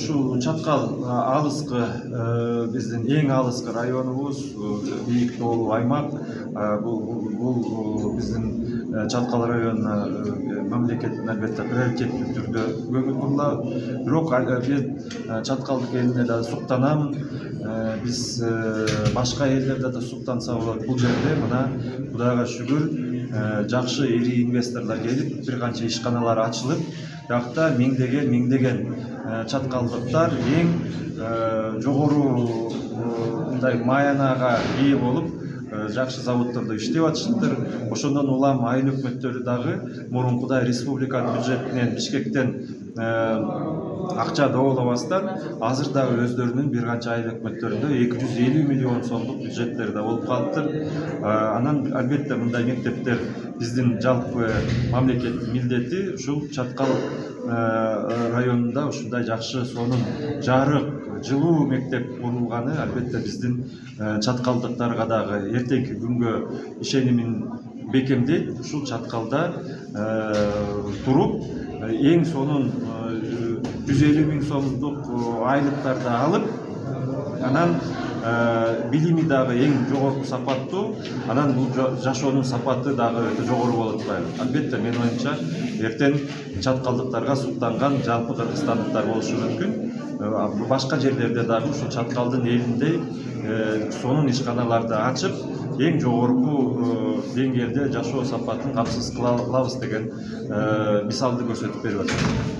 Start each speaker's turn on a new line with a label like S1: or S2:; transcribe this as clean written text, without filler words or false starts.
S1: ушул Чаткал алыскы биздин эң алыскы районубуз, бийик тоолуу аймак. Бул биздин Чаткал районуна мамлекеттин албетте приоритеттүү түрдө көңүл бурулат. Бирок мен Чаткалдык элине да суктанам. Биз башка элдерде да суктанса болот. Бул жерде мына Кудайга шүгүр жакшы ири инвесторлор келип, бир канча ишканалар ачылып, биякта миңдеген чаткалдыктар эң жогору мындай маянага ээ болуп, жакшы заводдордо иштеп атышыптыр. Ошондон улам айыл өкмөттөрү дагы мурункудай республиканын бюджетинен, Бишкектен акча доболобастан азыр дагы өздөрүнүн бир канча айыл өкмөттөрүндө 250 миллион сомдук бюджеттери да болуп калыптыр. Анан албетте мындай мектептер биздин жалпы мамлекеттин милдети. Ушул Чаткал районунда ушундай жакшы сонун жарык, жылуу мектеп курулганы албетте биздин чаткалдыктарга дагы эртеңки күнгө ишенимин бекемдейт. Ушул Чаткалда туруп эң сонун 150 миң сомдук айлыктарды алып, анан билими дагы эң жогорку сапаттуу, анан бул жашоонун сапаты дагы өтө жогору болуп атпайбы. Албетте менин оюмча эртең чаткалдыктарга суктанган жалпы кыргызстандыктар болушу мүмкүн. Башка жерлерде дагы ушул Чаткалдын элиндей сонун ишканаларды ачып, эң жогорку деңгээлде жашоо сапатын камсыз кылабыз деген мисалды көрсөтүп берип атат.